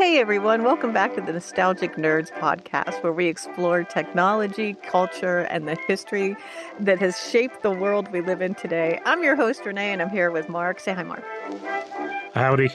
Hey everyone, welcome back to the Nostalgic Nerds podcast, where we explore technology, culture, and the history that has shaped the world we live in today. I'm your host, Renee, and I'm here with Marc. Say hi, Marc. Howdy.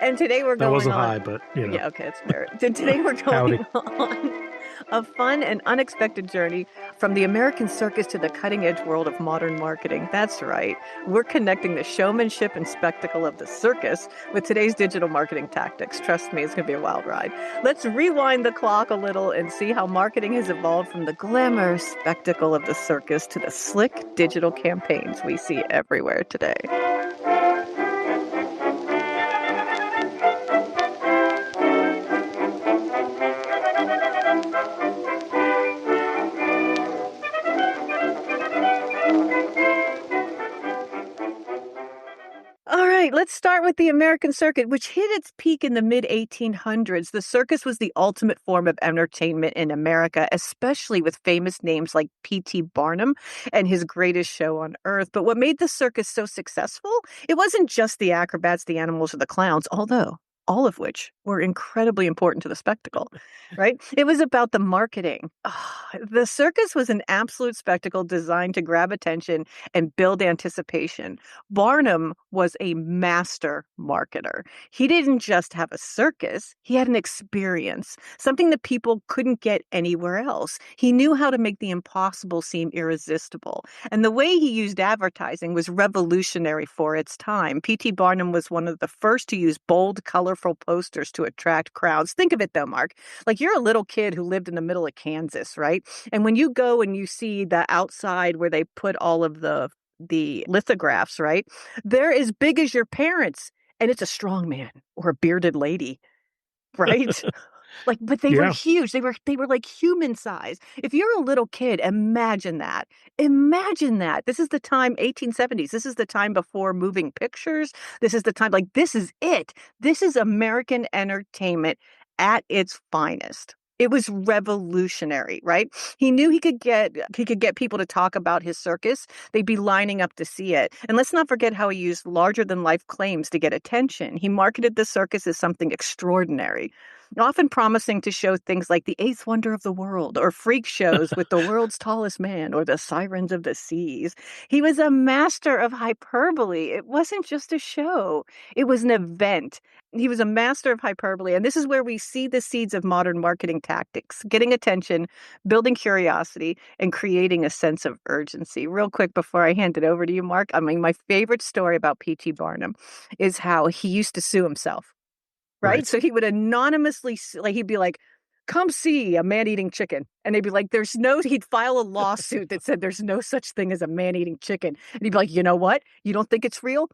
And today we're That going wasn't on... high, but, Yeah, okay, it's fair. Today we're howdy. going on a fun and unexpected journey from the American circus to the cutting-edge world of modern marketing. That's right. We're connecting the showmanship and spectacle of the circus with today's digital marketing tactics. Trust me, it's going to be a wild ride. Let's rewind the clock a little and see how marketing has evolved from the glamour spectacle of the circus to the slick digital campaigns we see everywhere today. All right, let's start with the American circuit, which hit its peak in the mid-1800s. The circus was the ultimate form of entertainment in America, especially with famous names like P.T. Barnum and his Greatest Show on Earth. But what made the circus so successful? It wasn't just the acrobats, the animals, or the clowns, although all of which were incredibly important to the spectacle, right? It was about the marketing. The circus was an absolute spectacle designed to grab attention and build anticipation. Barnum was a master marketer. He didn't just have a circus, he had an experience, something that people couldn't get anywhere else. He knew how to make the impossible seem irresistible. And the way he used advertising was revolutionary for its time. P.T. Barnum was one of the first to use bold, colorful posters to attract crowds. Think of it though, Marc. Like you're a little kid who lived in the middle of Kansas, right? And when you go and you see the outside where they put all of the lithographs, right? They're as big as your parents, and it's a strong man or a bearded lady, right? Like, but they were Yeah. huge. They were like human size. If you're a little kid, imagine that. Imagine that. This is the time, 1870s. This is the time before moving pictures. This is the time, like, this is it. This is American entertainment at its finest. It was revolutionary, right? He knew he could get people to talk about his circus. They'd be lining up to see it. And let's not forget how he used larger than life claims to get attention. He marketed the circus as something extraordinary, often promising to show things like the eighth wonder of the world or freak shows with the world's tallest man or the sirens of the seas. He was a master of hyperbole. It wasn't just a show. It was an event. He was a master of hyperbole. And this is where we see the seeds of modern marketing tactics, getting attention, building curiosity, and creating a sense of urgency. Real quick before I hand it over to you, Marc, I mean, my favorite story about P.T. Barnum is how he used to sue himself. Right? So he would anonymously, like, he'd be like, come see a man eating chicken. And they'd be like, he'd file a lawsuit that said there's no such thing as a man eating chicken. And he'd be like, you know what? You don't think it's real?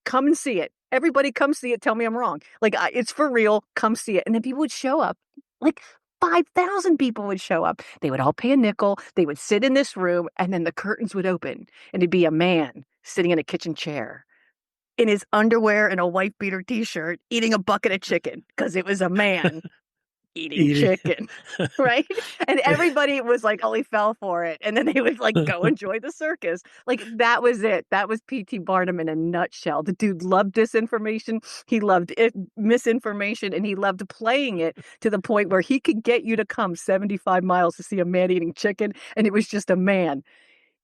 Come and see it. Everybody come see it. Tell me I'm wrong. Like, it's for real. Come see it. And then people would show up. Like 5,000 people would show up. They would all pay a nickel. They would sit in this room and then the curtains would open and it'd be a man sitting in a kitchen chair in his underwear and a white beater t-shirt eating a bucket of chicken because it was a man eating chicken, right? And everybody was like, oh, he fell for it. And then they would like go enjoy the circus. Like that was it. That was P.T. Barnum in a nutshell. The dude loved disinformation. He loved misinformation, and he loved playing it to the point where he could get you to come 75 miles to see a man eating chicken. And it was just a man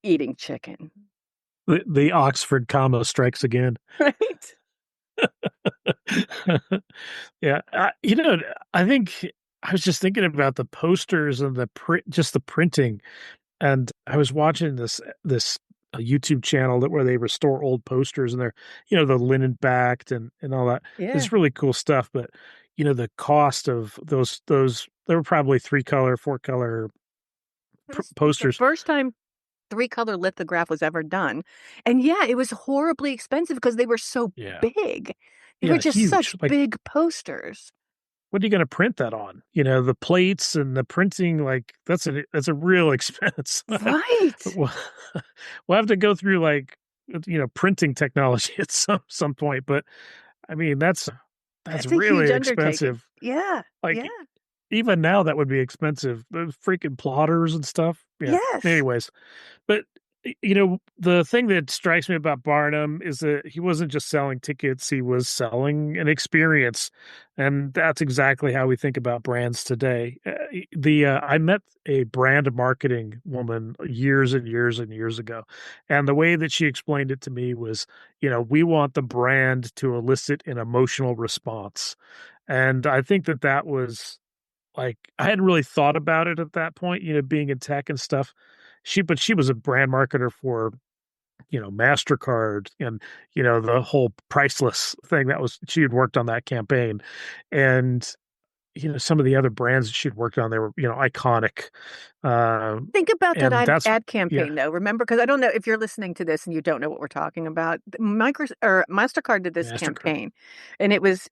eating chicken. The Oxford comma strikes again. Right. Yeah. I think I was just thinking about the posters and the printing. And I was watching this YouTube channel where they restore old posters and they're, the linen backed and all that. Yeah. It's really cool stuff. But, the cost of those, they were probably 3-color, 4-color posters. The first time 3-color lithograph was ever done. And yeah, it was horribly expensive because they were so big. They were just huge. Such big posters. What are you going to print that on? The plates and the printing, like that's a real expense. Right. We'll have to go through printing technology at some point. But I mean, that's really expensive. Yeah. Even now that would be expensive. Those freaking plotters and stuff. Yeah. Yes. Anyways, but The thing that strikes me about Barnum is that he wasn't just selling tickets, he was selling an experience. And that's exactly how we think about brands today. The I met a brand marketing woman years and years and years ago, and the way that she explained it to me was, we want the brand to elicit an emotional response. And I think that that was like, I hadn't really thought about it at that point, being in tech and stuff. But she was a brand marketer for, MasterCard and, the whole priceless thing she had worked on that campaign. And, some of the other brands that she'd worked on, they were, iconic. Uh, Think about that and that's, ad yeah, campaign, though. Remember, because I don't know if you're listening to this and you don't know what we're talking about. Mastercard did this MasterCard. campaign, and it was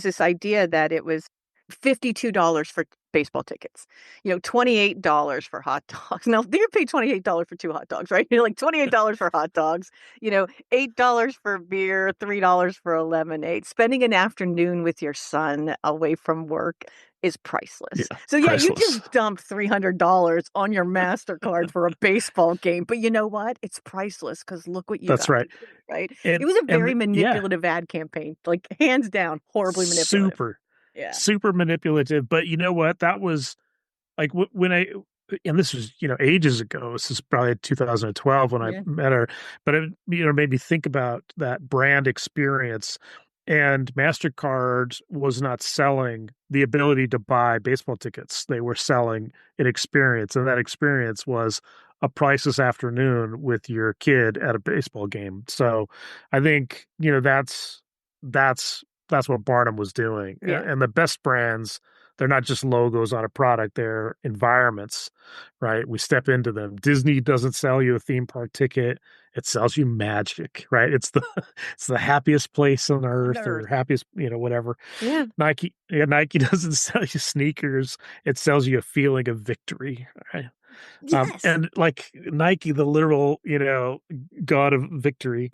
this idea that it was $52 for baseball tickets, $28 for hot dogs. Now you're paid $28 for two hot dogs, right? You're like $28 for hot dogs, $8 for beer, $3 for a lemonade. Spending an afternoon with your son away from work is priceless. Yeah, So yeah, you just priceless. dumped $300 on your MasterCard for a baseball game. But you know what? It's priceless because look what you That's got to right. do, right? It And, was a very yeah, manipulative ad campaign, like hands down, horribly manipulative. super, Yeah. super manipulative. But you know what? That was like and this was, ages ago. This is probably 2012 when I Yeah. met her, but it, made me think about that brand experience. And MasterCard was not selling the ability to buy baseball tickets. They were selling an experience. And that experience was a priceless afternoon with your kid at a baseball game. So I think, that's what Barnum was doing. Yeah. And the best brands, they're not just logos on a product, they're environments, right? We step into them. Disney doesn't sell you a theme park ticket, it sells you magic, right? It's the happiest place on On earth, or Earth. happiest, whatever. Yeah. Nike, yeah, Nike doesn't sell you sneakers, it sells you a feeling of victory, right? Yes. And like Nike, the literal, god of victory.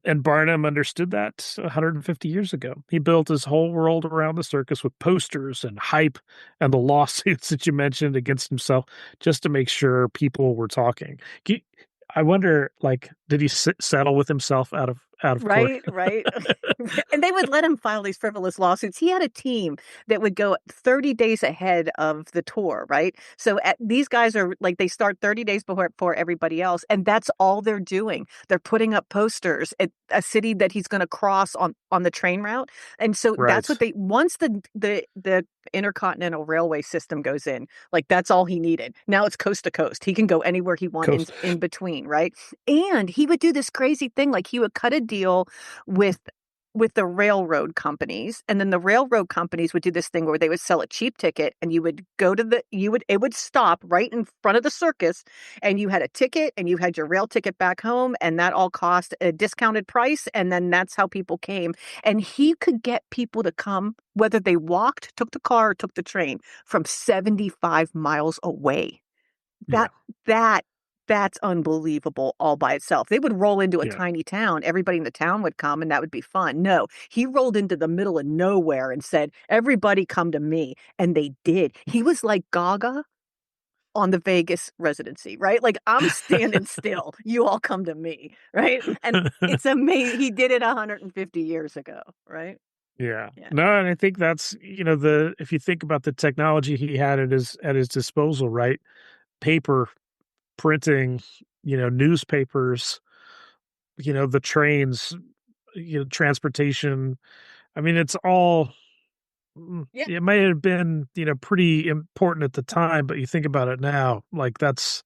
And Barnum understood that 150 years ago. He built his whole world around the circus with posters and hype and the lawsuits that you mentioned against himself, just to make sure people were talking. I wonder, like, did he settle with himself out of court? Right, right. And they would let him file these frivolous lawsuits. He had a team that would go 30 days ahead of the tour, right? So these guys are like, they start 30 days before everybody else, and that's all they're doing. They're putting up posters at a city that he's going to cross on the train route. And so that's what Right. once the intercontinental railway system goes in, like that's all he needed. Now it's coast to coast. He can go anywhere he wants Coast. in between, right? And he would do this crazy thing, like he would cut a deal with the railroad companies, and then the railroad companies would do this thing where they would sell a cheap ticket, and you would go to it would stop right in front of the circus, and you had a ticket and you had your rail ticket back home, and that all cost a discounted price, and then that's how people came. And he could get people to come whether they walked, took the car, or took the train from 75 miles away. Yeah. That that that's unbelievable all by itself. They would roll into a Yeah. tiny town, everybody in the town would come, and that would be fun. No, he rolled into the middle of nowhere and said, "Everybody come to me," and they did. He was like Gaga on the Vegas residency, right? Like, "I'm standing still, you all come to me," right? And it's amazing. He did it 150 years ago, right? Yeah. Yeah. No, and I think that's, the if you think about the technology he had at his disposal, right? Paper, printing, newspapers, the trains, transportation. I mean, it's all Yeah. it may have been, pretty important at the time, but you think about it now, like that's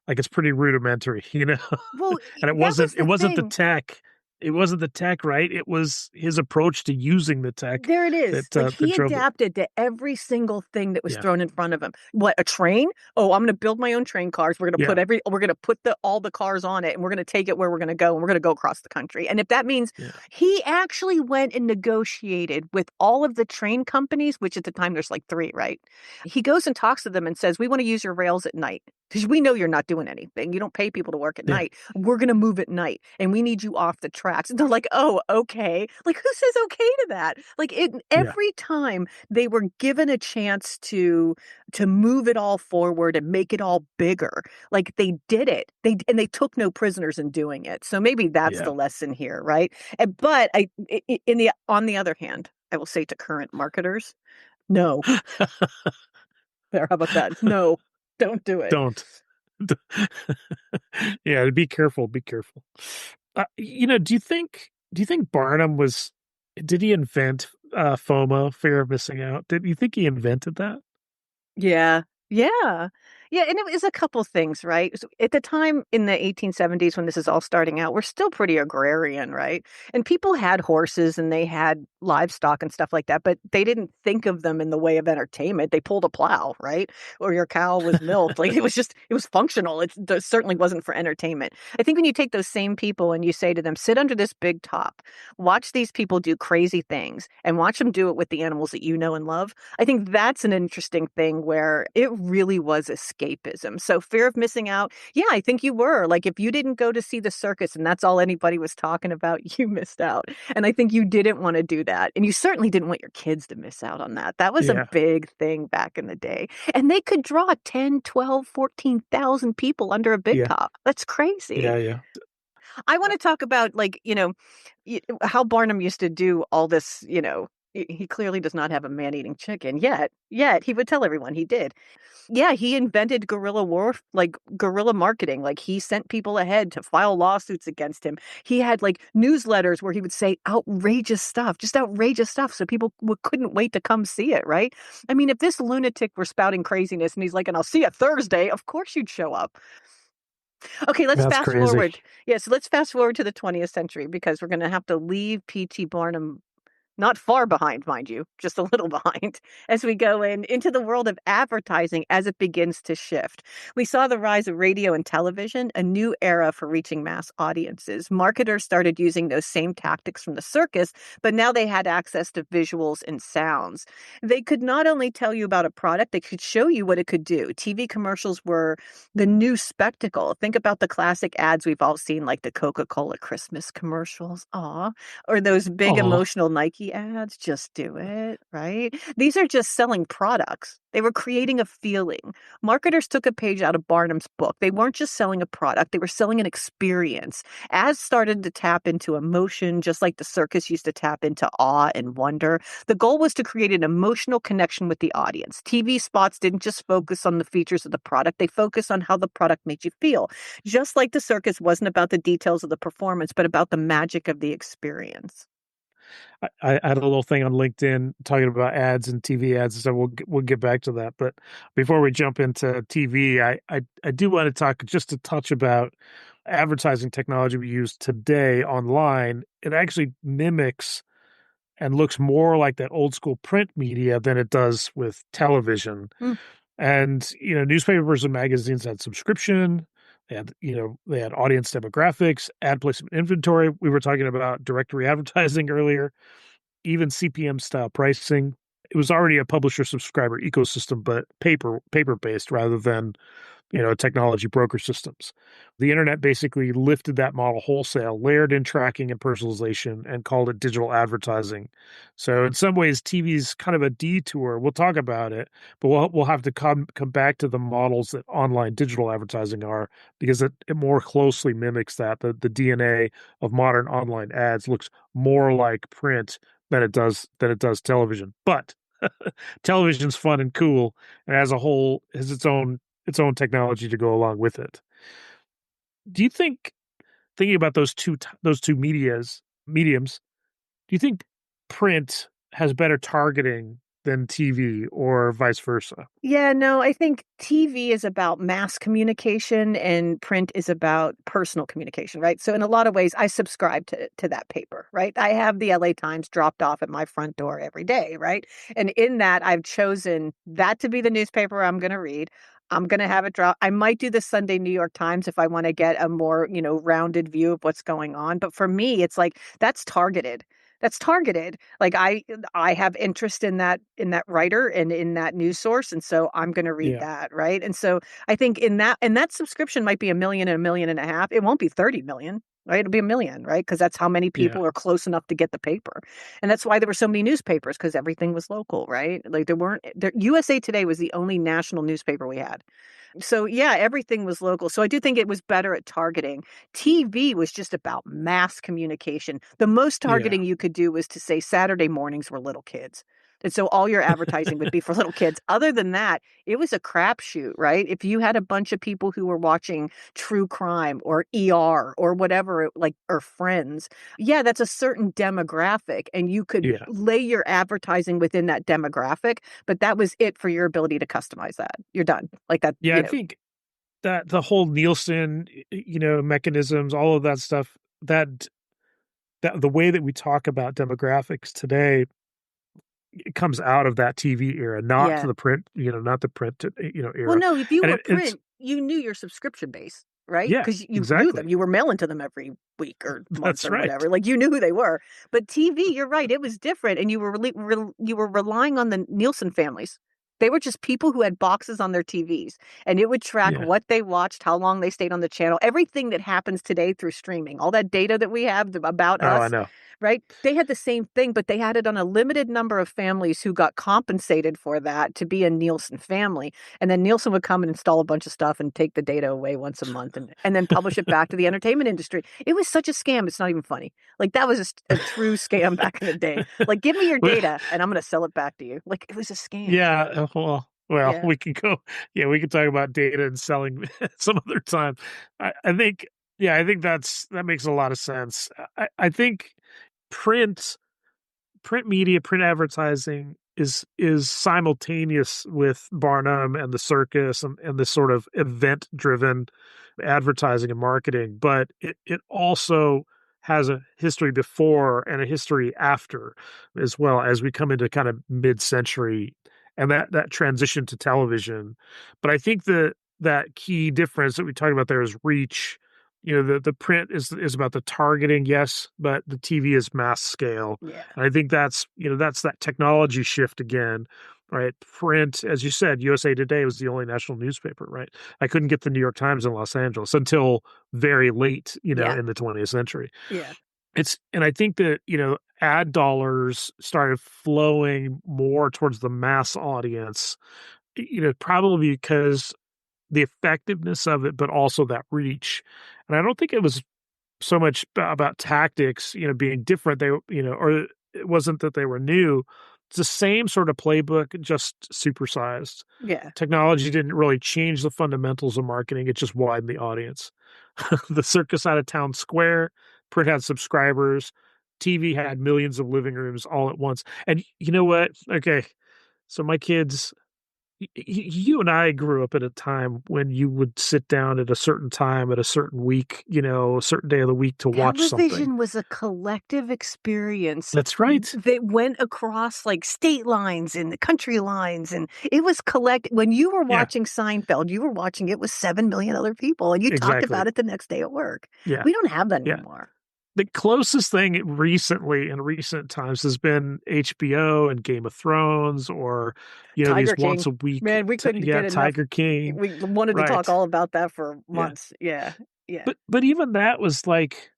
like it's pretty rudimentary, Well, And it that was wasn't it the wasn't the thing. tech. It wasn't the tech, right? It was his approach to using the tech There it is. that Like, that he drove it. adapted to every single thing that was Yeah. thrown in front of him. What, a train? Oh, I'm gonna build my own train cars. Yeah. We're gonna put all the cars on it, and we're gonna take it where we're gonna go, and we're gonna go across the country. And if that means Yeah. he actually went and negotiated with all of the train companies, which at the time there's like three, right? He goes and talks to them and says, "We want to use your rails at night." because we know you're not doing anything. You don't pay people to work at Yeah. night. We're going to move at night and we need you off the tracks. And they're like, oh, okay. Like, who says okay to that? Like, Yeah. every time they were given a chance to move it all forward and make it all bigger, like they did it. And they took no prisoners in doing it. So maybe that's Yeah. the lesson here, right? But on the other hand, I will say to current marketers, no. There, how about that? No, don't do it. Don't. Yeah, be careful, be careful. Do you think Barnum was did he invent FOMO, fear of missing out? Did you think he invented that? Yeah. Yeah. Yeah, and it was a couple things, right? So at the time in the 1870s when this is all starting out, we're still pretty agrarian, right? And people had horses and they had livestock and stuff like that, but they didn't think of them in the way of entertainment. They pulled a plow, right? Or your cow was milked. Like it was functional. It certainly wasn't for entertainment. I think when you take those same people and you say to them, sit under this big top, watch these people do crazy things and watch them do it with the animals that you know and love. I think that's an interesting thing where it really was escapism. So fear of missing out. Yeah, I think you were. Like if you didn't go to see the circus and that's all anybody was talking about, you missed out. And I think you didn't want to do that. And you certainly didn't want your kids to miss out on that. That was a Yeah. big thing back in the day. And they could draw 10, 12, 14,000 people under a big Yeah. top. That's crazy. Yeah, yeah. I want to talk about like, how Barnum used to do all this, he clearly does not have a man-eating chicken yet he would tell everyone he did. Yeah, he invented guerrilla marketing. Like he sent people ahead to file lawsuits against him. He had like newsletters where he would say outrageous stuff, just outrageous stuff. So people couldn't wait to come see it, right? I mean, if this lunatic were spouting craziness and he's like, and I'll see you Thursday, of course you'd show up. Okay, let's That's fast crazy. forward. Yeah, so let's fast forward to the 20th century because we're going to have to leave P.T. Barnum not far behind, mind you, just a little behind, as we go into the world of advertising as it begins to shift. We saw the rise of radio and television, a new era for reaching mass audiences. Marketers started using those same tactics from the circus, but now they had access to visuals and sounds. They could not only tell you about a product, they could show you what it could do. TV commercials were the new spectacle. Think about the classic ads we've all seen, like the Coca-Cola Christmas commercials. Aw, or those big Oh, emotional Nike ads, just do it, right? These are just selling products. They were creating a feeling. Marketers took a page out of Barnum's book. They weren't just selling a product, they were selling an experience. Ads started to tap into emotion, just like the circus used to tap into awe and wonder. The goal was to create an emotional connection with the audience. TV spots didn't just focus on the features of the product, they focused on how the product made you feel. Just like the circus wasn't about the details of the performance, but about the magic of the experience. I had a little thing on LinkedIn talking about ads and TV ads, so we'll get back to that. But before we jump into TV, I do want to talk just a touch about advertising technology we use today online. It actually mimics and looks more like that old school print media than it does with television. Mm. And, newspapers and magazines had subscription. They had audience demographics, ad placement inventory. We were talking about directory advertising earlier, even CPM style pricing. It was already a publisher subscriber ecosystem, but paper based rather than technology broker systems. The internet basically lifted that model wholesale, layered in tracking and personalization, and called it digital advertising. So in some ways, TV's kind of a detour. We'll talk about it, but we'll have to come back to the models that online digital advertising are because it more closely mimics that. The DNA of modern online ads looks more like print than it does television. But television's fun and cool, and as a whole has its own technology to go along with it. Do you think thinking about those two mediums, do you think print has better targeting than TV or vice versa? Yeah, no, I think TV is about mass communication and print is about personal communication, right? So in a lot of ways, I subscribe to that paper, right? I have the LA Times dropped off at my front door every day, right? And in that, I've chosen that to be the newspaper I'm going to read. I'm going to have it drop. I might do the Sunday New York Times if I want to get a more, rounded view of what's going on. But for me, it's like that's targeted. That's targeted. Like I have interest in that writer and in that news source, and so I'm going to read Yeah. that, right? And so I think in that, and that subscription might be 1 million and 1.5 million. It won't be 30 million, right? It'll be 1 million, right? Because that's how many Yeah. people are close enough to get the paper. And that's why there were so many newspapers, because everything was local, right? Like there weren't there, USA Today was the only national newspaper we had. So yeah, everything was local. So I do think it was better at targeting. TV was just about mass communication. The most Yeah. targeting you could do was to say Saturday mornings were little kids. And so all your advertising would be for little kids. Other than that, it was a crapshoot, right? If you had a bunch of people who were watching true crime or ER or whatever, like, or Friends, yeah, that's a certain demographic, and you could Yeah. lay your advertising within that demographic, but that was it for your ability to customize that. You're done. Like that, Yeah. I think that the whole Nielsen, mechanisms, all of that stuff, that the way that we talk about demographics today, it comes out of that TV era, not yeah. the print, not the print, Well, era. no, if you And were it's print, you knew your subscription base, right? yeah, Because you knew them. exactly. You were mailing to them every week or month That's or right. whatever. Like you knew who they were. But TV, you're right, it was different, and you were you were relying on the Nielsen families. They were just people who had boxes on their TVs, and it would track Yeah. what they watched, how long they stayed on the channel, everything that happens today through streaming, all that data that we have about Oh, I us, know. right? They had the same thing, but they had it on a limited number of families who got compensated for that to be a Nielsen family. And then Nielsen would come and install a bunch of stuff and take the data away once a month, and then publish it back to the entertainment industry. It was such a scam. It's not even funny. Like that was a true scam back in the day. Like, give me your Well, data and I'm going to sell it back to you. Like it was a scam. yeah, well, Yeah. we can go. Yeah, we can talk about data and selling some other time. I think, yeah, I think that makes a lot of sense. I think print print media, print advertising is simultaneous with Barnum and the circus and this sort of event driven advertising and marketing, but it also has a history before and a history after as well as we come into kind of mid-century and that transition to television. But I think that key difference that we talked about there is reach. The print is about the targeting, yes, but the TV is mass scale. Yeah. And I think that's that technology shift again, right? Print, as you said, USA Today was the only national newspaper, right? I couldn't get the New York Times in Los Angeles until very late, Yeah. in the 20th century. Yeah. And I think that, ad dollars started flowing more towards the mass audience, probably because the effectiveness of it, but also that reach. And I don't think it was so much about tactics, being different. Or it wasn't that they were new. It's the same sort of playbook, just supersized. Yeah. Technology didn't really change the fundamentals of marketing. It just widened the audience. The circus had a town square, print had subscribers, TV had millions of living rooms all at once. And you know what? Okay. So my kids, you and I grew up at a time when you would sit down at a certain time at a certain week, a certain day of the week to watch something. Television was a collective experience That's right. that went across like state lines and the country lines. And it was when you were Yeah, watching Seinfeld, you were watching it with 7 million other people and you talked about exactly. it the next day at work. Yeah, We don't have that yeah. anymore. The closest thing recently in recent times has been HBO and Game of Thrones, or these Tiger once King, a week. man, we couldn't Yeah, get enough. Tiger King. We wanted to talk Right. all about that for Yeah, months. Yeah. Yeah. but even that was like,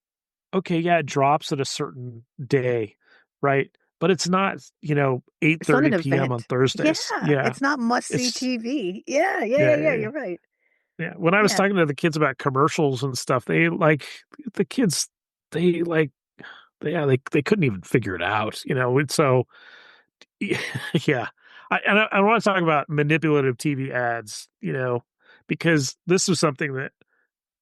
okay, yeah, it drops at a certain day, right? But it's not, eight It's not an thirty p.m. on event. Thursdays. Yeah. Yeah, It's not must see it's TV. Yeah. Yeah. Yeah. yeah, Yeah. yeah, yeah. You're right. Yeah, when I was Yeah. talking to the kids about commercials and stuff, the kids, they like, yeah, they couldn't even figure it out, And so, yeah, I want to talk about manipulative TV ads, because this was something that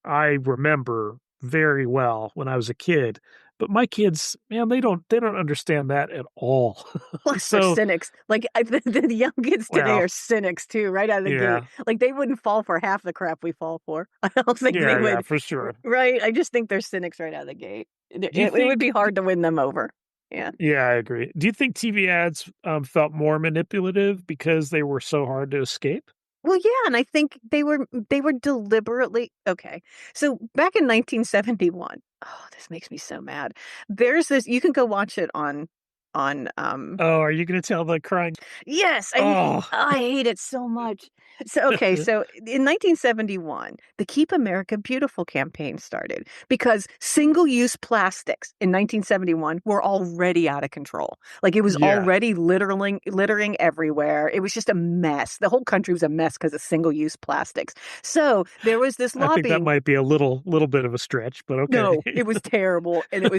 I remember very well when I was a kid. But my kids, man, they don't understand that at all. Plus, they're So, cynics. Like the young kids today well, are cynics too, right out of the gate. yeah, Like they wouldn't fall for half the crap we fall for. I don't think they yeah, would. for sure. Right? I just think they're cynics right out of the gate. Do you It would think? be hard to win them over. Yeah. Yeah, I agree. Do you think TV ads felt more manipulative because they were so hard to escape? Well, yeah, and I think they were deliberately okay. So back in 1971, oh, this makes me so mad. There's this, you can go watch it on. Oh, are you going to tell the crying? Yes, Oh, I hate it so much. So okay, so in 1971, the Keep America Beautiful campaign started because single-use plastics in 1971 were already out of control. Like it was yeah. already littering everywhere. It was just a mess. The whole country was a mess because of single-use plastics. So there was this I think that lobbying. might be a little bit of a stretch, but okay. No, it was terrible, and it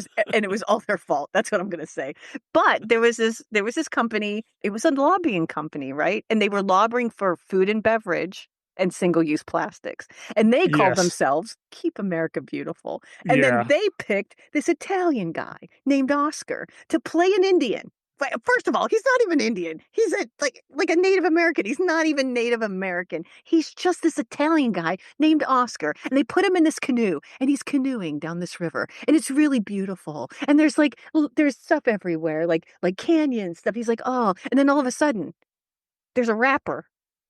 was all their fault. That's what I'm going to say. But there was this company, it was a lobbying company, right? And they were lobbying for food and beverage and single-use plastics. And they called Yes. themselves Keep America Beautiful. And then Yeah. they picked this Italian guy named Oscar to play an Indian. First of all, he's not even Indian. He's like a Native American. He's not even Native American. He's just this Italian guy named Oscar. And they put him in this canoe, and he's canoeing down this river. And it's really beautiful. And there's stuff everywhere, like canyon stuff. He's like, oh, and then all of a sudden, there's a rapper.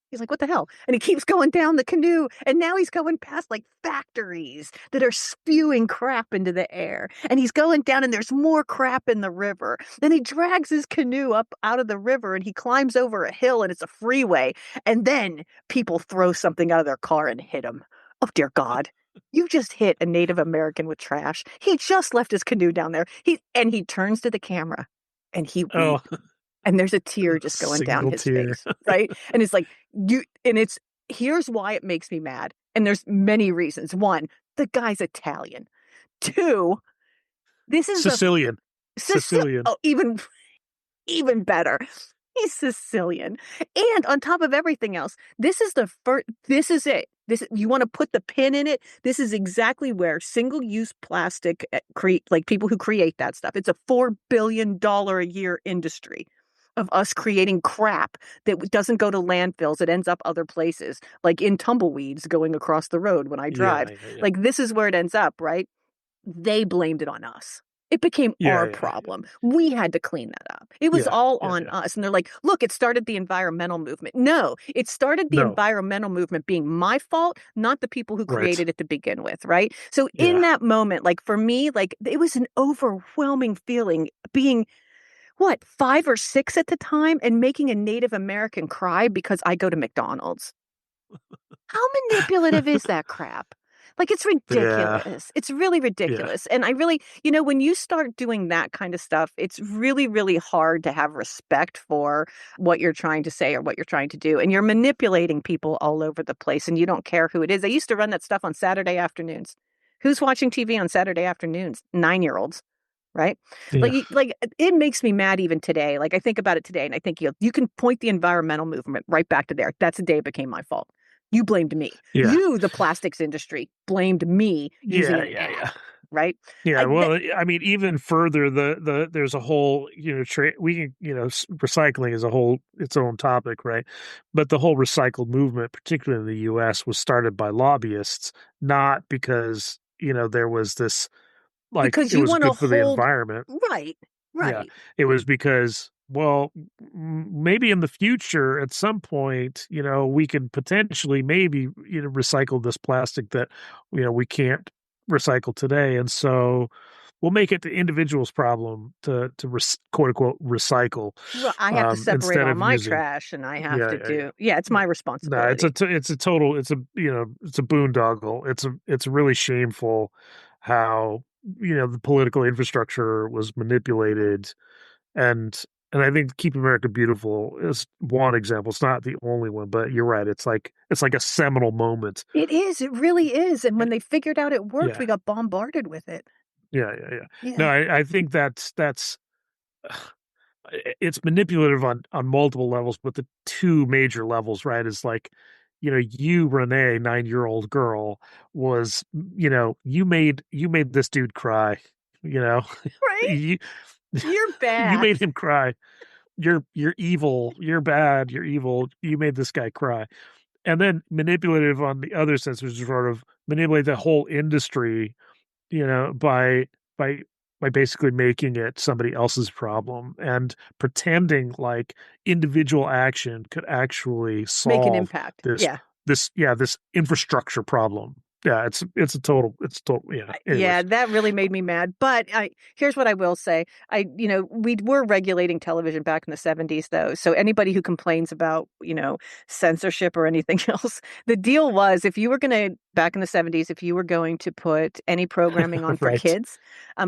He's like, what the hell? And he keeps going down the canoe. And now he's going past like factories that are spewing crap into the air. And he's going down, and there's more crap in the river. Then he drags his canoe up out of the river, and he climbs over a hill, and it's a freeway. And then people throw something out of their car and hit him. Oh, dear God. You just hit a Native American with trash. He just left his canoe down there. He turns to the camera and he Oh, weeps, and there's a tear just going down single his tear. face, right? And it's like and it's here's why it makes me mad. And there's many reasons. One, the guy's Italian. Two, this is the Sicilian. Sicil Sicilian. oh, even better. He's Sicilian. And on top of everything else, this is the first, this is it. This, you want to put the pin in it. This is exactly where single-use plastic create, like people who create that stuff. It's a $4 billion a year industry of us creating crap that doesn't go to landfills. It ends up other places, like in tumbleweeds going across the road when I drive. Yeah, yeah, yeah. Like this is where it ends up, right? They blamed it on us. It became Yeah, our yeah, problem. We had to clean that up. It was yeah, all yeah, on yeah. us. And they're like, look, it started the environmental movement. No, it started the No, environmental movement being my fault, not the people who right. created it to begin with. Right. So in Yeah. that moment, like for me, like it was an overwhelming feeling being what, 5 or 6 at the time and making a Native American cry because I go to McDonald's. How manipulative is that crap? Like, it's Yeah, ridiculous. It's really yeah, ridiculous. And I really, when you start doing that kind of stuff, it's really, really hard to have respect for what you're trying to say or what you're trying to do. And you're manipulating people all over the place, and you don't care who it is. I used to run that stuff on Saturday afternoons. Who's watching TV on Saturday afternoons? 9-year-olds, right? yeah, Like it makes me mad even today. Like I think about it today, and I think you can point the environmental movement right back to there. That's the day it became my fault. You blamed me. yeah, You, the plastics industry, blamed me using yeah, an yeah, yeah. ad, right? Yeah, I th well, I mean, even further, there's a whole, we can, recycling is a whole its own topic, right? But the whole recycled movement, particularly in the U.S., was started by lobbyists, not because there was this like because it you was want to good for the hold environment. right, Yeah, right. it was because, well, maybe in the future, at some point, we can potentially maybe, recycle this plastic that, we can't recycle today. And so we'll make it the individual's problem to quote unquote recycle, I have to separate instead all of my using. trash, and I have Yeah, to yeah, yeah. do. Yeah, it's Yeah. my No, responsibility. it's a total, it's a boondoggle. It's really shameful how, the political infrastructure was manipulated, and I think Keep America Beautiful is one example. It's not the only one, but you're right. It's like a seminal moment. It is. It really is. And Eh, when they figured out it worked, Yeah, we got bombarded with it. yeah, yeah, yeah. No, Yeah. I think that's it's manipulative on multiple levels, but the two major levels, right, is like, you, Renee, 9-year-old girl, was, you made this dude cry, you know, Right? you You're you bad. made him cry. You're evil. You're bad. You're evil. You made this guy cry. And then manipulative on the other sense, which is sort of manipulate the whole industry, by by basically making it somebody else's problem and pretending like individual action could actually Make an solve impact. this Yeah. this infrastructure problem. Yeah, it's a total yeah. Yeah, Anyways, that really made me mad. But here's what I will say. We were regulating television back in the 70s, though. So anybody who complains about, censorship or anything else, the deal was if you were going to, back in the 70s, if you were going to put any programming on for right. kids,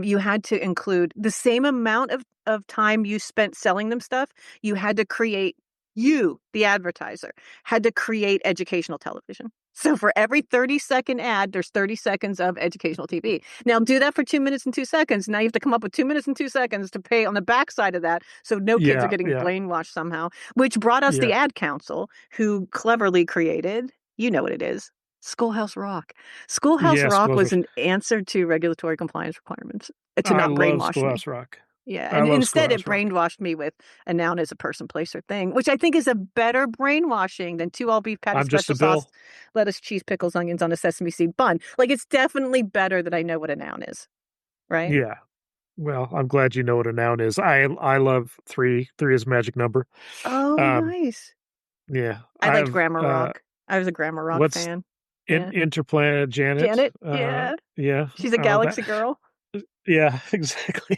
you had to include the same amount of time you spent selling them stuff. You had to create, you, the advertiser, had to create educational television. So for every 30-second ad, there's 30 seconds of educational TV. Now do that for 2 minutes and 2 seconds. Now you have to come up with 2 minutes and 2 seconds to pay on the backside of that. So no kids are Yeah, getting yeah, brainwashed somehow, which brought us the yeah. ad council who cleverly created, you know what it is, Schoolhouse Rock. Schoolhouse Yeah, Rock was Schoolhouse. an answer to regulatory compliance requirements to I not love brainwash me. Schoolhouse Rock. Yeah, I and love instead it Schoolhouse Rock. brainwashed me with a noun as a person, place, or thing, which I think is a better brainwashing than two all beef patty I'm just special a sauce, Bill. lettuce, cheese, pickles, onions on a sesame seed bun. Like it's definitely better that I know what a noun is, right? Yeah. Well, I'm glad you know what a noun is. I love three. Three is a magic number. Oh, Um, nice. yeah. I liked I've Grammar Rock. I was a Grammar Rock what's fan. Yeah. interplay Janet? Janet, yeah. Yeah. She's a That galaxy girl. yeah, exactly.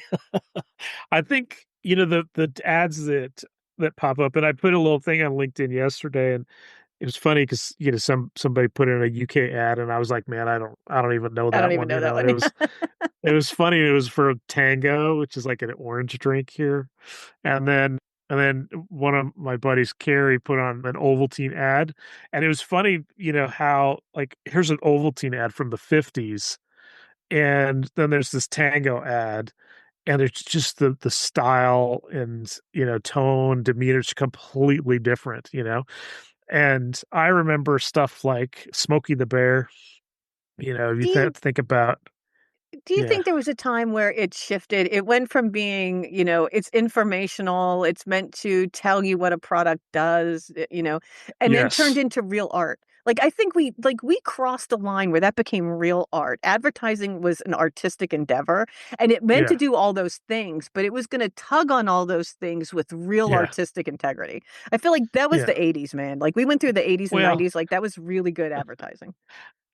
I think, the ads that pop up, and I put a little thing on LinkedIn yesterday, and it was funny because somebody put in a UK ad, and I was like, man, I don't even know I don't that even one, know that and one. it was funny. It was for Tango, which is like an orange drink here, and then one of my buddies, Carrie, put on an Ovaltine ad, and it was funny, how like here's an Ovaltine ad from the 50s, and then there's this Tango ad, and it's just the style and tone, demeanor is completely different, and I remember stuff like Smokey the Bear. You Do you think about, Do you yeah, think there was a time where it shifted? It went from being, it's informational, it's meant to tell you what a product does, and then turned yes, into real art. Like I think we crossed a line where that became real art. Advertising was an artistic endeavor and it meant to yeah, do all those things, but it was going to tug on all those things with real yeah, artistic integrity. I feel like that was yeah. the 80s, man. Like we went through the 80s and Well, 90s, like that was really good advertising.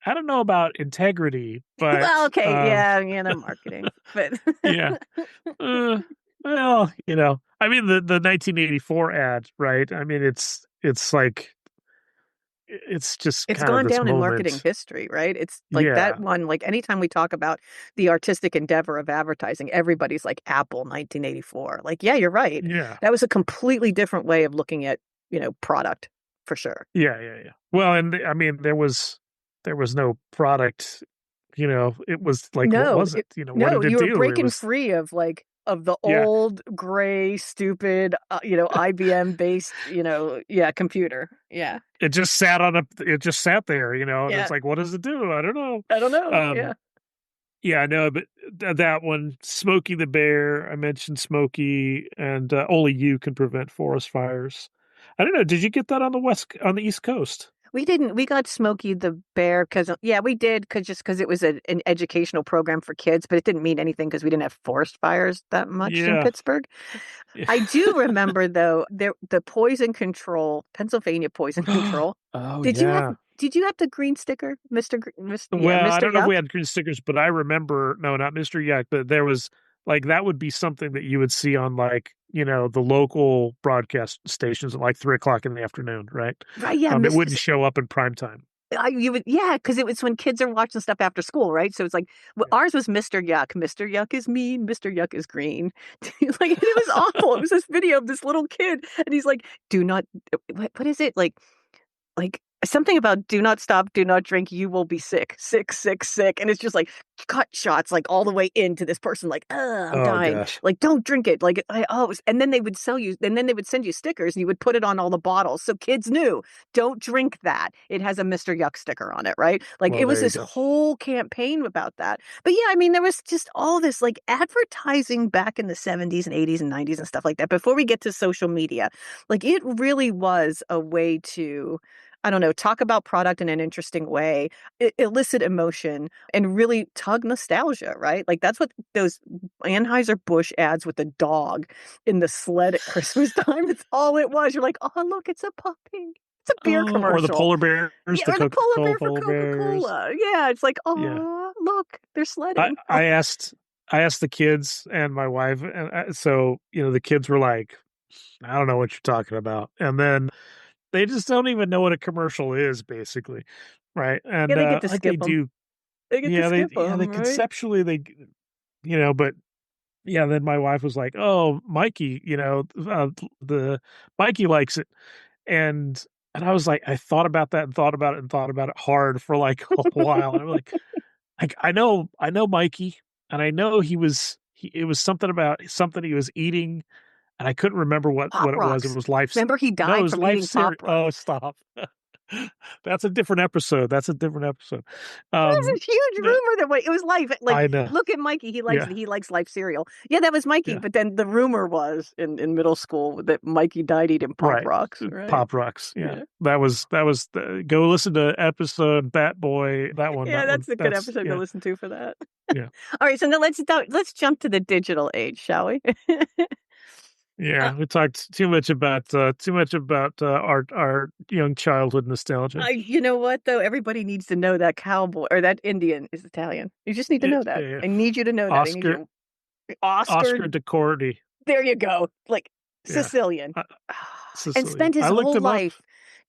I don't know about integrity, Well, but okay, yeah, marketing, but yeah. Uh, well, I mean the 1984 ad, right? I mean it's like it's just it's kind of gone this down in marketing moment. history, right? It's like that Yeah, one, like anytime we talk about the artistic endeavor of advertising, everybody's like Apple 1984. Like, yeah, you're right. yeah, That was a completely different way of looking at, product for sure. yeah, yeah, yeah. Well, and I mean there was no product. It was like, what No, was it? What no, did it you were do? It breaking was free of of the yeah. old gray, stupid, IBM based, yeah, computer. Yeah. It just sat there, and it's Yeah. like, what does it do? I don't know. I don't know. Um, Yeah. yeah, I know, but that one, Smokey the Bear, I mentioned Smokey, and only you can prevent forest fires. I don't know. Did you get that on the East Coast? We didn't. We got Smokey the Bear because, yeah, we did because it was an educational program for kids, but it didn't mean anything because we didn't have forest fires that much in Yeah. Pittsburgh. Yeah. I do remember though the poison control, Pennsylvania poison control. Oh Did you have yeah. did you have the green sticker, yeah, Well, I Mr. don't know if Yuck? we had green stickers, but I remember, no, not Mr. Yuck, but there was like that would be something that you would see on like, the local broadcast stations at like 3 o'clock in the afternoon, right? Right, yeah, It wouldn't show up in prime time. you would, yeah, because it was when kids are watching stuff after school, right? So it's like well, Yeah. ours was Mr. Yuck. Mr. Yuck is mean. Mr. Yuck is green. Like it was awful. It was this video of this little kid, and he's like, "Do not. What is it like something about do not stop, do not drink, you will be sick, sick, sick, sick." And it's just like cut shots like all the way into this person, like, oh, I'm Oh dying. gosh. Like, don't drink it. Like, and then they would sell you, and then they would send you stickers and you would put it on all the bottles. So kids knew, don't drink that. It has a Mr. Yuck sticker on it, right? Like Well, it was there you this go. whole campaign about that. But yeah, I mean, there was just all this like advertising back in the 70s and 80s and 90s and stuff like that. Before we get to social media, like it really was a way to I don't know, talk about product in an interesting way, elicit emotion, and really tug nostalgia, right? Like that's what those Anheuser-Busch ads with the dog in the sled at Christmas time, it's all it was. You're like, oh, look, it's a puppy. It's a beer Oh, or the commercial. polar bears, Yeah, the or the polar Coca-Cola bear for polar bears. Coca-Cola. Yeah, it's like, Yeah. oh, look, they're I, sledding. I asked I asked the kids and my wife, and so the kids were like, I don't know what you're talking about. And then they just don't even know what a commercial is, basically. Right. Yeah, And they get to like they skip them. do, They get to skip they them, right? conceptually, but yeah, then my wife was like, "Oh, Mikey, the Mikey likes it." And I was like, I thought about that and thought about it and thought about it hard for like a while. And I'm like I know Mikey, and I know it was something about something he was eating, and I couldn't remember Pop what it was. It Rocks. was life. Remember he No, it died was from life eating Pop cereal. Rocks. Oh, stop. That's a different episode. That's a different episode. There's a huge No, rumor that it was Life. Like, I know. look at Mikey. Yeah, He likes Life cereal. Yeah, that was Mikey. yeah. But then the rumor was in middle school that Mikey died eating Pop Right. Rocks. Right. Pop Rocks. Yeah. Yeah. Go listen to episode Bat Boy. Yeah, That one. that's a good That's episode to yeah. listen to for that. Yeah. All right, so now let's jump to the digital age, shall we? uh, Yeah. We talked too much about our young childhood nostalgia. you know what though? Everybody needs to know that cowboy or that Indian is Italian. You just need to Yeah, know that. yeah. I need you to know that. I need Oscar you Oscar. Oscar DeCordy. There you go. Like Yeah. Sicilian. Uh, And Sicilian. spent his I looked whole him up. life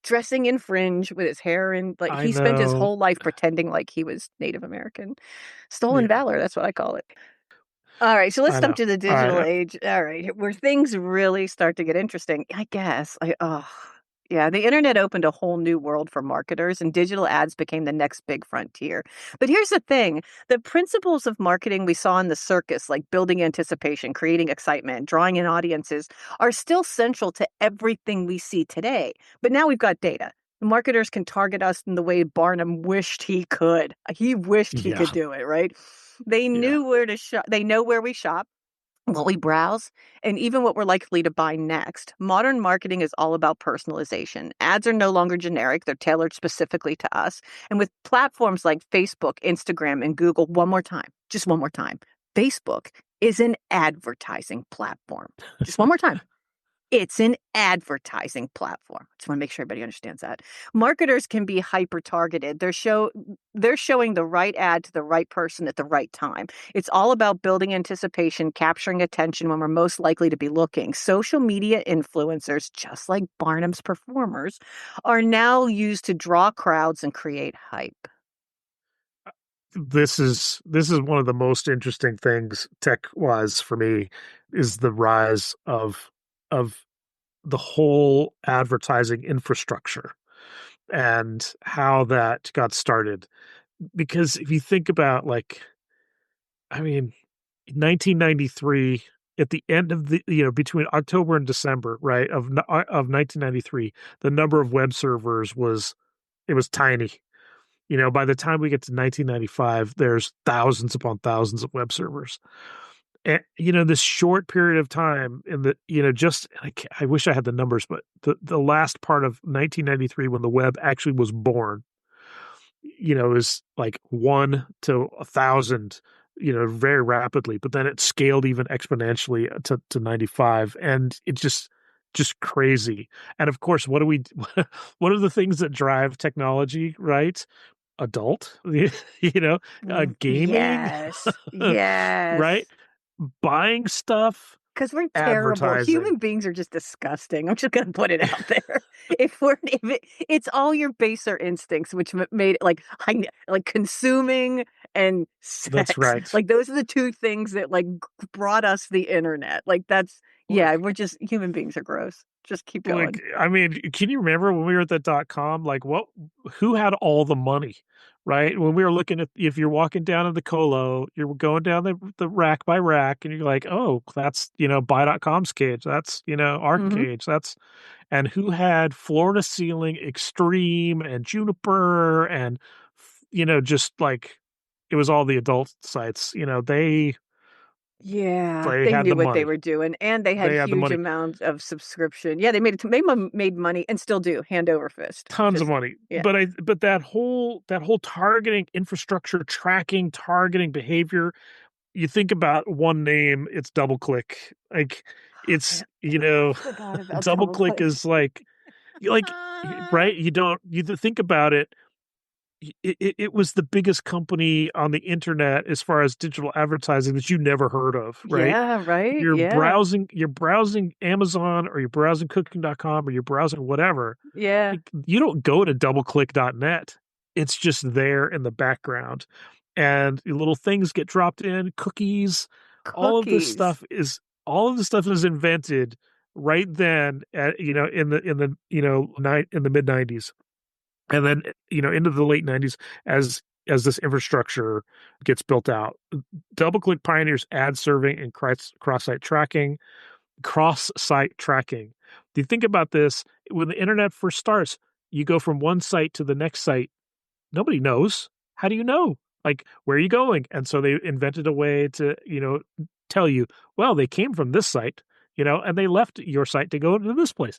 dressing in fringe with his hair in like I he spent his know. whole life pretending like he was Native American. Stolen Yeah. valor, that's what I call it. All right, so let's I jump know. to the All right. digital age. All right, where things really start to get interesting, I guess. Yeah, the internet opened a whole new world for marketers, and digital ads became the next big frontier. But here's the thing, the principles of marketing we saw in the circus, like building anticipation, creating excitement, drawing in audiences, are still central to everything we see today. But now we've got data. Marketers can target us in the way Barnum wished he could. He wished he could Yeah. do it, right? They Yeah. knew where to shop. They know where we shop, what we browse, and even what we're likely to buy next. Modern marketing is all about personalization. Ads are no longer generic, they're tailored specifically to us. And with platforms like Facebook, Instagram, and Google, one more time, just one more time, Facebook is an advertising platform. Just one more time. It's an advertising platform. Just want to make sure everybody understands that. Marketers can be hyper targeted. They're showing the right ad to the right person at the right time. It's all about building anticipation, capturing attention when we're most likely to be looking. Social media influencers, just like Barnum's performers, are now used to draw crowds and create hype. This is one of the most interesting things tech wise for me is the rise of the whole advertising infrastructure and how that got started. Because if you think about I mean, 1993, at the end of between October and December, right, of 1993, the number of web servers it was tiny. By the time we get to 1995, there's thousands upon thousands of web servers. And, this short period of time in the, just, I wish I had the numbers, but the last part of 1993, when the web actually was born, is like 1 to 1,000, very rapidly, but then it scaled even exponentially to 95. And it just crazy. And of course, what are the things that drive technology, right? Adult, gaming, Yes. Yes. right? Buying stuff, Because we're terrible. advertising. Human beings are just disgusting. I'm just going to put it out there. It's all your baser instincts, which made it like consuming and That's sex. right. Like those are the two things that like brought us the internet. Yeah, Like, we're just human beings are gross. Just keep like, going. I mean, can you remember when we were at the .com? Like, who had all the money, right? When we were looking at, if you're walking down in the colo, you're going down the rack by rack, and you're like, oh, that's buy.com's cage. That's our Hmm. cage. And who had floor to ceiling extreme and juniper and just like it was all the adult sites. They Yeah, They they had the knew what they money. were doing, and they had They had the huge money. amounts of subscription. Yeah, they made money and still do, hand over fist. Tons of Just money. yeah. But that whole targeting infrastructure, tracking, targeting behavior, you think about one name, it's DoubleClick. Like it's, I forgot about DoubleClick DoubleClick. is like Ah, right? You think about it, it was the biggest company on the internet as far as digital advertising that you never heard of, right? yeah, right? You're Yeah. browsing Amazon, or you're browsing cooking.com, or you're browsing whatever. Yeah. Like, you don't go to doubleclick.net. It's just there in the background. And little things get dropped in, cookies, all of this Cookies. stuff is all of this stuff is invented right then at, in the mid 90s, and then into the late 90s, as this infrastructure gets built out. DoubleClick pioneers ad serving and cross-site tracking. Cross-site tracking. Do you think about this? When the internet first starts, you go from one site to the next site. Nobody knows. How do you know? Like, where are you going? And so they invented a way to, tell you, well, they came from this site, and they left your site to go to this place.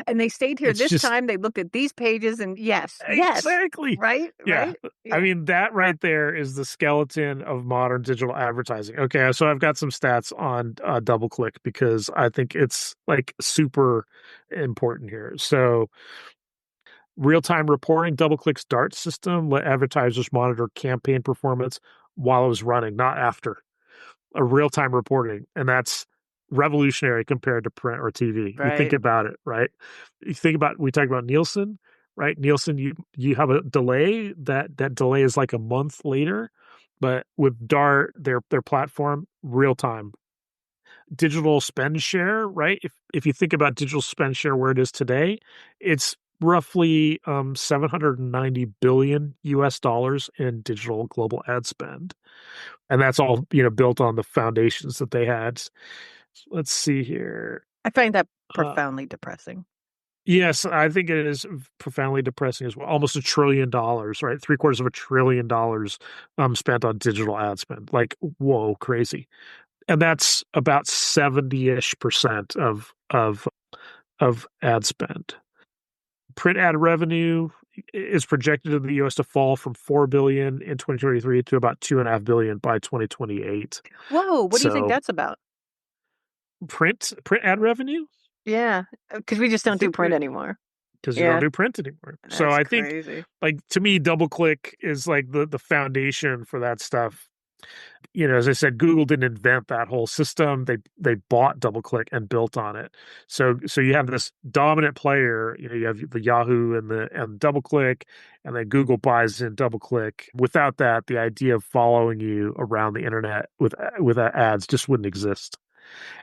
And they stayed here It's this just time, they looked at these pages and yes, yes. exactly. Right? Yeah. Right? I Yeah. mean, that right there is the skeleton of modern digital advertising. Okay, so I've got some stats on DoubleClick because I think it's like super important here. So, real-time reporting, DoubleClick's DART system let advertisers monitor campaign performance while it was running, not after. A real-time reporting, and that's revolutionary compared to print or TV. You think Right. about it, right? You think about we talked about Nielsen, right? Nielsen, you have a delay. That delay is like a month later, but with Dart, their platform, real time. Digital spend share, right? If you think about digital spend share where it is today, it's roughly 790 billion US dollars in digital global ad spend, and that's all built on the foundations that they had. Let's see here. I find that uh profoundly depressing. yes, I think it is profoundly depressing as well. Almost $1 trillion, right? Three-quarters of $1 trillion spent on digital ad spend. Like, whoa, crazy. And that's about 70-ish% of ad spend. Print ad revenue is projected in the US to fall from 4 billion in 2023 to about 2.5 billion by 2028. Whoa, what do you think So that's about? print ad revenue, Yeah, because we just I don't do think print anymore. because you don't Yeah, do print anymore. So that's I think, crazy. like, to me, DoubleClick is like the foundation for that stuff. As I said, Google didn't invent that whole system. They bought DoubleClick and built on it. So you have this dominant player. You have the Yahoo and DoubleClick, and then Google buys in DoubleClick. Without that, the idea of following you around the internet with ads just wouldn't exist.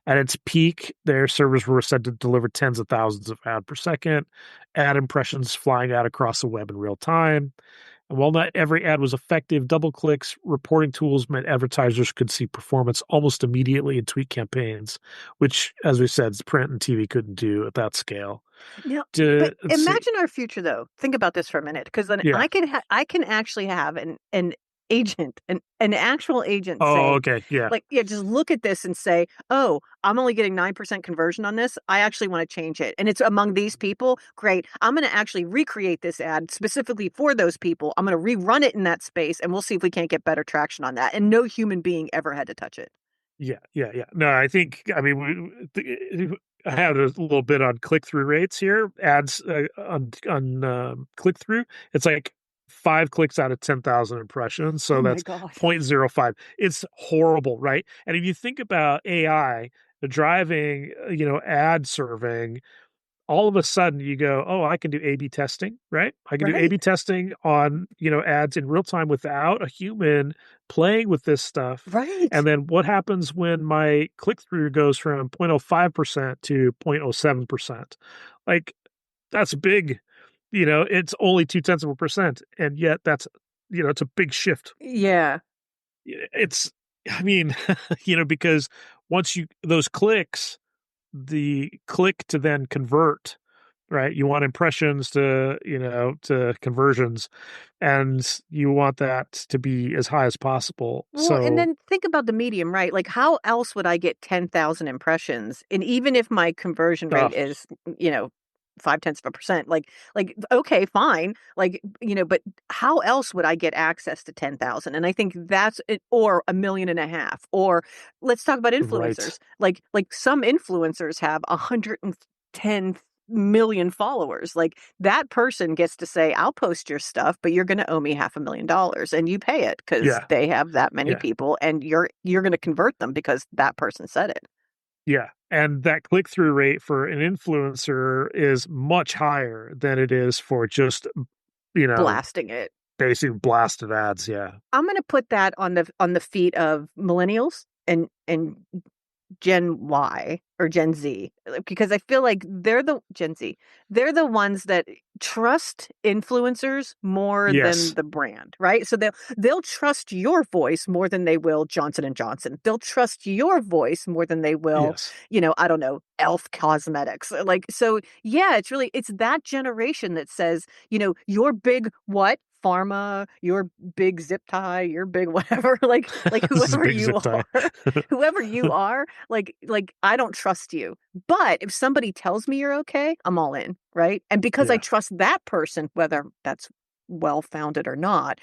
At its peak, their servers were said to deliver tens of thousands of ads per second, ad impressions flying out across the web in real time. And while not every ad was effective, DoubleClick's reporting tools meant advertisers could see performance almost immediately in tweet campaigns, which, as we said, print and TV couldn't do at that scale. Now, but Let's see. imagine our future though. Think about this for a minute, because then Yeah. I can actually have an agent, an actual agent Oh, say, okay. Yeah. like, yeah, just look at this and say, oh, I'm only getting 9% conversion on this. I actually want to change it. And it's among these people. Great. I'm going to actually recreate this ad specifically for those people. I'm going to rerun it in that space and we'll see if we can't get better traction on that. And no human being ever had to touch it. Yeah, yeah, yeah. No, I think I mean I had a little bit on click through rates here. Ads on click through. It's like 5 clicks out of 10,000 impressions, Oh so my that's God. 0.05. It's horrible, right? And if you think about AI driving, ad serving, all of a sudden you go, oh, I can do A/B testing, right? I can do Right. A/B testing on, ads in real time without a human playing with this stuff. Right. And then what happens when my click through goes from 0.05% to 0.07%? Like, that's big. It's only 0.2%. And yet it's a big shift. Yeah. It's, I mean, because once those clicks, the click to then convert right? You want impressions to conversions, and you want that to be as high as possible. Well, and So, then think about the medium, right? Like, how else would I get 10,000 impressions? And even if my conversion uh, rate is, you know, 0.5%, like, okay, fine. Like, but how else would I get access to 10,000? And I think that's it, or 1.5 million. Or let's talk about right. influencers. Like some influencers have 110 million followers. Like that person gets to say, I'll post your stuff, but you're going to owe me $500,000, and you pay it because Yeah, they have that many yeah, people, and you're going to convert them because that person said it. yeah. And that click through rate for an influencer is much higher than it is for just, you know, Blasting it. basic blasted ads. Yeah. I'm going to put that on the feet of millennials and Gen Y or Gen Z, because I feel like they're the Gen Z. They're the ones that trust influencers more than Yes. the brand, right? So they'll trust your voice more than they will Johnson and Johnson. They'll trust your voice more than they will, Yes. I don't know, Elf Cosmetics. Like so, yeah, it's that generation that says, your big what? Pharma, your big zip tie, your big whatever, like This is a whoever big you zip tie. are, whoever you are, like I don't trust you. But if somebody tells me you're okay, I'm all in, right? And because I Yeah. trust that person, whether that's well founded or not,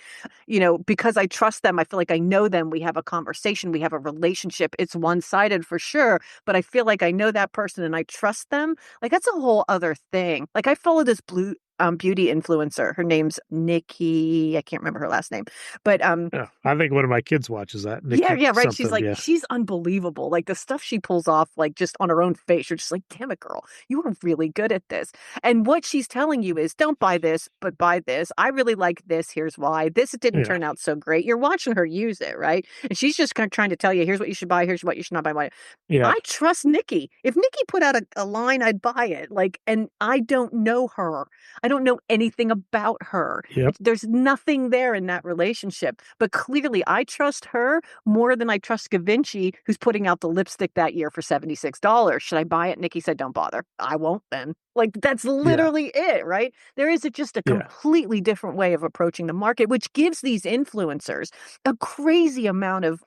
because I trust them, I feel like I know them, we have a conversation, we have a relationship. It's one-sided for sure, but I feel like I know that person and I trust them. Like that's a whole other thing. Like I follow this blue beauty influencer. Her name's Nikki. I can't remember her last name, but Yeah. I think one of my kids watches that. yeah, Nikki yeah, right. something. Yeah. She's unbelievable. Like the stuff she pulls off, like just on her own face, you're just like, damn it, girl, you are really good at this. And what she's telling you is, don't buy this, but buy this. I really like this. Here's why. This didn't Yeah. turn out so great. You're watching her use it, right? And she's just kind of trying to tell you, here's what you should buy. Here's what you should not buy. Yeah. I trust Nikki. If Nikki put out a line, I'd buy it. Like, and I don't know her. I don't know anything about her. Yep. There's nothing there in that relationship. But clearly, I trust her more than I trust Gavinci, who's putting out the lipstick that year for $76. Should I buy it? Nikki said, don't bother. I won't then. Like, that's Yeah. literally it, right? There is just a Yeah. completely different way of approaching the market, which gives these influencers a crazy amount of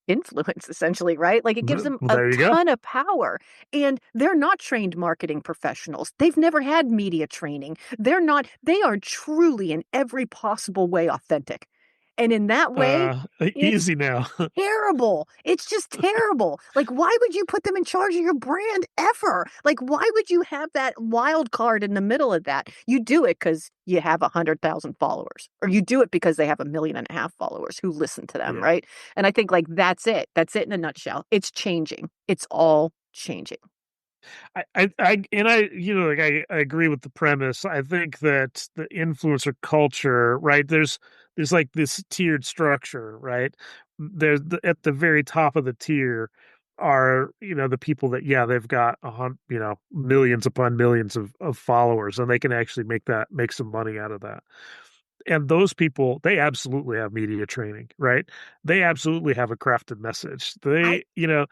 influence, essentially, right? Like it gives them Well, a there you go. ton of power. And they're not trained marketing professionals. They've never had media training. They are truly in every possible way authentic. And in that way, it's Easy now. terrible. It's just terrible. Like, why would you put them in charge of your brand ever? Like, why would you have that wild card in the middle of that? You do it because you have 100,000 followers, or you do it because they have 1.5 million followers who listen to them, Yeah. right? And I think like that's it. That's it in a nutshell. It's changing. It's all changing. I agree with the premise. I think that the influencer culture, right? There's like this tiered structure, right? At the very top of the tier are, the people that, yeah, they've got millions upon millions of followers, and they can actually make some money out of that. And those people, they absolutely have media training, right? They absolutely have a crafted message. I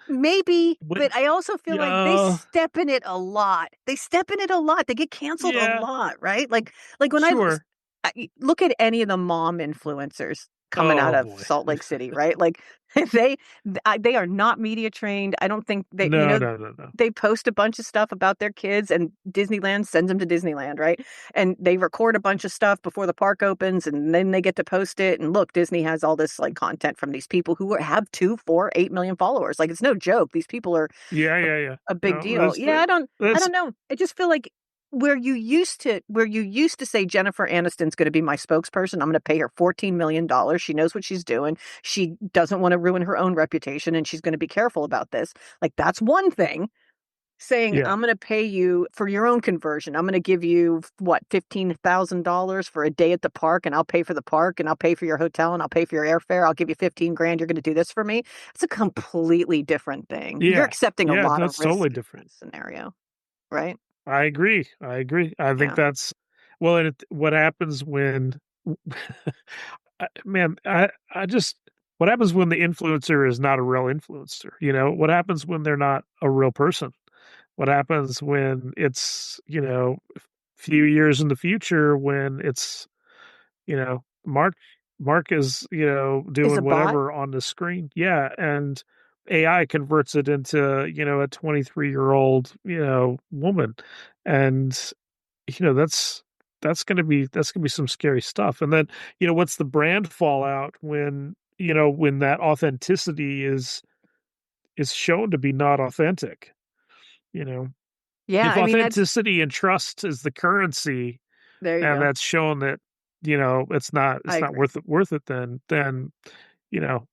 Maybe, When, but I also feel like they yeah, step in it a lot. They step in it a lot. They get canceled a yeah, lot, right? Like when sure. look at any of the mom influencers coming out Oh of boy. Salt Lake City, right? Like they they are not media trained. I don't think they, No, no, no, no. they post a bunch of stuff about their kids, and Disneyland sends them to Disneyland, right? And they record a bunch of stuff before the park opens, and then they get to post it. And look, Disney has all this like content from these people who have 2, 4, 8 million followers. Like it's no joke. These people are Yeah, a, yeah, yeah. a big No, deal. Yeah, I that's don't know. I just feel like where you used to say Jennifer Aniston's going to be my spokesperson, I'm going to pay her $14 million. She knows what she's doing. She doesn't want to ruin her own reputation, and she's going to be careful about this. Like that's one thing. Saying yeah, I'm going to pay you for your own conversion. I'm going to give you what, $15,000 for a day at the park, and I'll pay for the park, and I'll pay for your hotel, and I'll pay for your airfare. I'll give you 15 grand. You're going to do this for me. It's a completely different thing. You're yeah, accepting a yeah. lot of That's totally risk in different. that scenario, right? I agree. I agree. I think Yeah. that's well. And what happens when, man, I just what happens when the influencer is not a real influencer? What happens when they're not a real person? What happens when it's, a few years in the future when it's, Mark is, Is a doing bot? whatever on the screen. Yeah. And AI converts it into, a 23-year-old, woman. And, that's going to be some scary stuff. And then, what's the brand fallout when that authenticity is shown to be not authentic, you know? Yeah, If I mean, that's authenticity and trust is the currency, there you and go. that's shown that, it's not I it's not agree. worth it, then,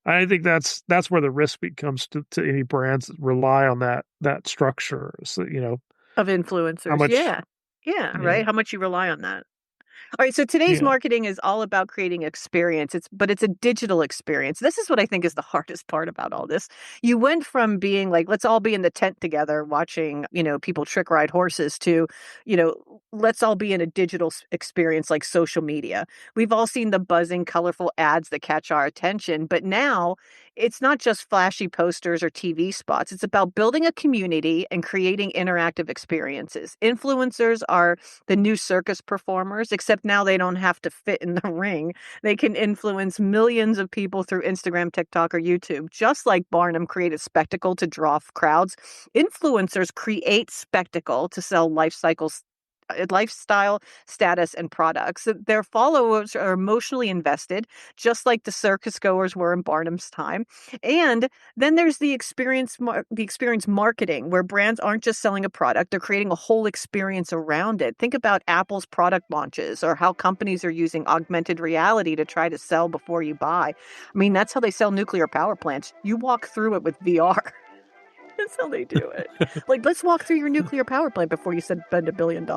I think that's where the risk becomes to any brands that rely on that structure. So, Of how influencers. much Yeah. Yeah, yeah, right? How much you rely on that. All right, so today's yeah. marketing is all about creating experience. But it's a digital experience. This is what I think is the hardest part about all this. You went from being like, let's all be in the tent together watching, people trick ride horses to, let's all be in a digital experience like social media. We've all seen the buzzing, colorful ads that catch our attention, but now it's not just flashy posters or TV spots. It's about building a community and creating interactive experiences. Influencers are the new circus performers, except now they don't have to fit in the ring. They can influence millions of people through Instagram, TikTok, or YouTube. Just like Barnum created spectacle to draw crowds, influencers create spectacle to sell lifestyle, status, and products. So their followers are emotionally invested, just like the circus goers were in Barnum's time. And then there's the experience marketing, where brands aren't just selling a product; they're creating a whole experience around it. Think about Apple's product launches, or how companies are using augmented reality to try to sell before you buy. I mean, that's how they sell nuclear power plants. You walk through it with VR. That's how they do it. Like, let's walk through your nuclear power plant before you spend $1 billion.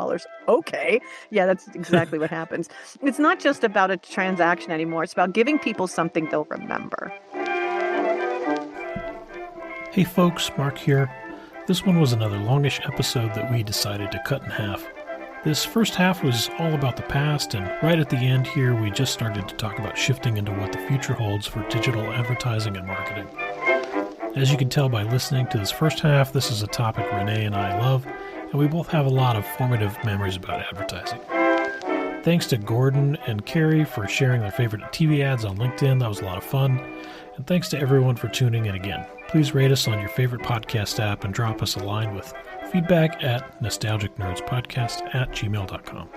Okay. Yeah, that's exactly what happens. It's not just about a transaction anymore. It's about giving people something they'll remember. Hey folks, Mark here. This one was another longish episode that we decided to cut in half. This first half was all about the past, and right at the end here, we just started to talk about shifting into what the future holds for digital advertising and marketing. As you can tell by listening to this first half, this is a topic Renee and I love, and we both have a lot of formative memories about advertising. Thanks to Gordon and Carrie for sharing their favorite TV ads on LinkedIn. That was a lot of fun. And thanks to everyone for tuning in again. Please rate us on your favorite podcast app and drop us a line with feedback at nostalgicnerdspodcast@gmail.com.